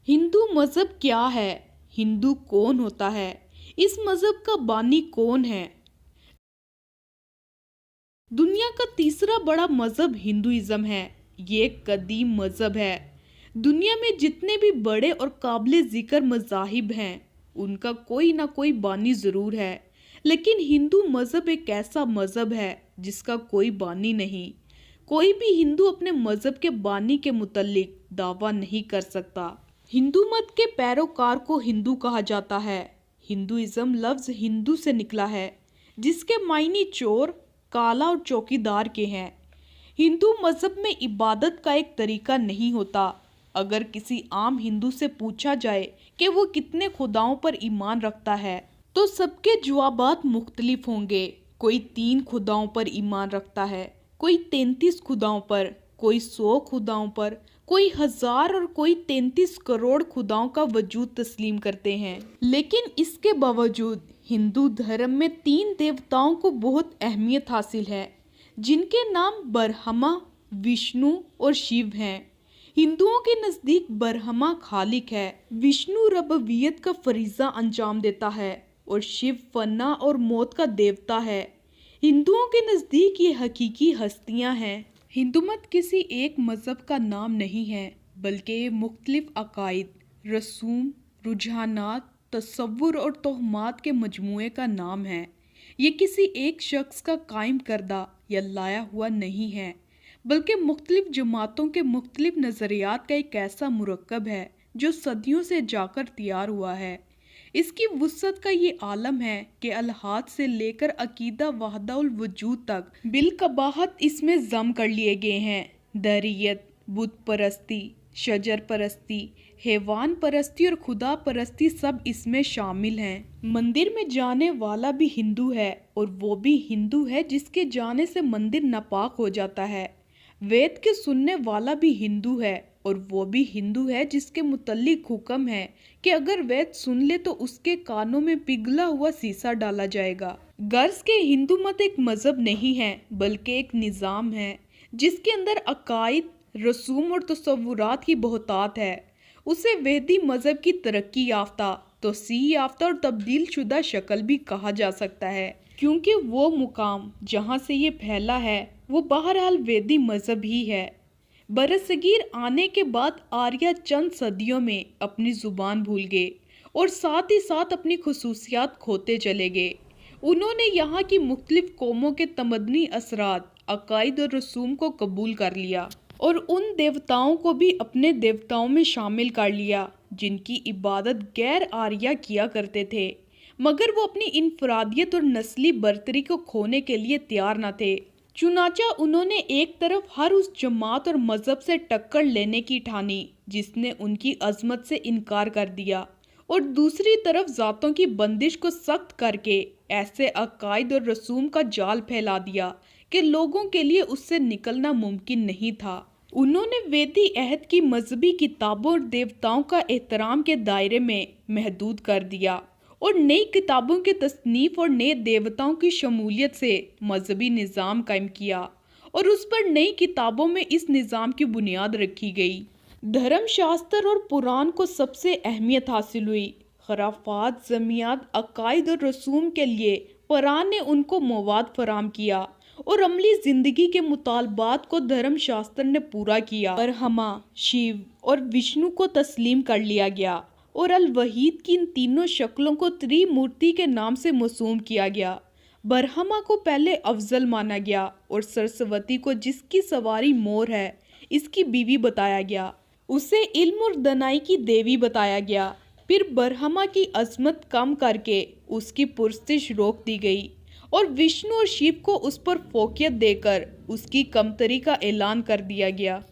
हिंदू मजहब क्या है? हिंदू कौन होता है? इस मजहब का बानी कौन है? दुनिया का तीसरा बड़ा मजहब हिंदुइज्म है। ये एक कदीम मजहब है। दुनिया में जितने भी बड़े और काबिल जिक्र मज़ाहिब हैं, उनका कोई ना कोई बानी ज़रूर है। लेकिन हिंदू मजहब एक ऐसा मजहब है जिसका कोई बानी नहीं। कोई भी हिंदू अपने मजहब के बानी के मुतल्लिक दावा नहीं कर सकता। हिंदू मत के पैरोकार को हिंदू कहा जाता है। हिंदुइज्म लफ्ज़ हिंदू से निकला है, जिसके मायने चोर, काला और चौकीदार के हैं। हिंदू मजहब में इबादत का एक तरीका नहीं होता। अगर किसी आम हिंदू से पूछा जाए कि वो कितने खुदाओं पर ईमान रखता है, तो सबके जवाबात मुख्तलिफ होंगे। कोई 3 खुदाओं पर ईमान रखता है, कोई 33 खुदाओं पर, कोई 100 खुदाओं पर, कोई 1000 और कोई 33 करोड़ खुदाओं का वजूद तस्लीम करते हैं। लेकिन इसके बावजूद हिंदू धर्म में 3 देवताओं को बहुत अहमियत हासिल है, जिनके नाम ब्रह्मा, विष्णु और शिव हैं। हिंदुओं के नज़दीक ब्रह्मा खालिक है, विष्णु रब्बियत का फरीज़ा अंजाम देता है और शिव फना और मौत का देवता है। हिंदुओं के नज़दीक ये हकीकी हस्तियां हैं। हिंदू मत किसी एक मज़हब का नाम नहीं है, बल्कि ये मुख्तलिफ अकायद, रसूम, रुझानात, तसव्वुर और तोहमात के मजमूए का नाम है। ये किसी एक शख्स का कायम करदा या लाया हुआ नहीं है, बल्कि मुख्तलिफ जमातों के मुख्तलिफ नज़रियात का एक ऐसा मुरक्कब है जो सदियों से जाकर तैयार हुआ है। इसकी वुसअत का ये आलम है कि अलहाद से लेकर अकीदा वहदाउल वजूद तक बिलकबाहत इसमें जम कर लिए गए हैं। दरियत, बुत परस्ती, शजर परस्ती, हैवान परस्ती और खुदा परस्ती सब इसमें शामिल हैं। मंदिर में जाने वाला भी हिंदू है, और वो भी हिंदू है जिसके जाने से मंदिर नापाक हो जाता है। वेद के सुनने वाला भी हिंदू है, और वो भी हिंदू है जिसके मुतल्लिक हुक्म है कि अगर वेद सुन ले तो उसके कानों में पिघला हुआ शीशा डाला जाएगा। गर्ज के हिंदू मत एक मजहब नहीं है, बल्कि एक निज़ाम है जिसके अंदर अकायद, रसूम और तसव्वुरात की बहुतात है। उसे वेदी मजहब की तरक्की याफ्ता, तोसीह याफ्ता और तब्दील शुदा शक्ल भी कहा जा सकता है, क्योंकि वो मुकाम जहाँ से ये फैला है वो बहरहाल वेदी मजहब ही है। बरसगीर आने के बाद आर्या चंद सदियों में अपनी ज़ुबान भूल गए और साथ ही साथ अपनी खुसूसियात खोते चले गए। उन्होंने यहाँ की मुख्तलिफ कौमों के तमदनी असरात, अकायद और रसूम को कबूल कर लिया और उन देवताओं को भी अपने देवताओं में शामिल कर लिया जिनकी इबादत गैर आर्या किया करते थे, मगर वो अपनी इनफरादियत और नस्ली बरतरी को खोने के लिए तैयार न थे। चुनाचा उन्होंने एक तरफ हर उस जमात और मजहब से टक्कर लेने की ठानी जिसने उनकी अजमत से इनकार कर दिया, और दूसरी तरफ ज़ातों की बंदिश को सख्त करके ऐसे अकायद और रसूम का जाल फैला दिया कि लोगों के लिए उससे निकलना मुमकिन नहीं था। उन्होंने वेदी अहद की मजहबी किताबों और देवताओं का एहतराम के दायरे में महदूद कर दिया और नई किताबों के तसनीफ और नए देवताओं की शमूलियत से मजहबी निज़ाम कायम किया, और उस पर नई किताबों में इस निज़ाम की बुनियाद रखी गई। धर्म शास्त्र और पुराण को सबसे अहमियत हासिल हुई। खराफात, जमियात, अकायद और रसूम के लिए कुरान ने उनको मवाद फराम किया और अमली ज़िंदगी के मुतालबात को धर्म शास्त्र ने पूरा किया। ब्रह्मा, शिव और विष्णु को तस्लीम कर लिया गया और अल वहीद की इन तीनों शक्लों को त्रिमूर्ति के नाम से मौसूम किया गया। ब्रह्मा को पहले अफजल माना गया और सरस्वती को, जिसकी सवारी मोर है, इसकी बीवी बताया गया। उसे इल्म और दनाई की देवी बताया गया। फिर ब्रह्मा की अजमत कम करके उसकी पुरस्तिश रोक दी गई और विष्णु और शिव को उस पर फोकियत देकर उसकी कमतरी का ऐलान कर दिया गया।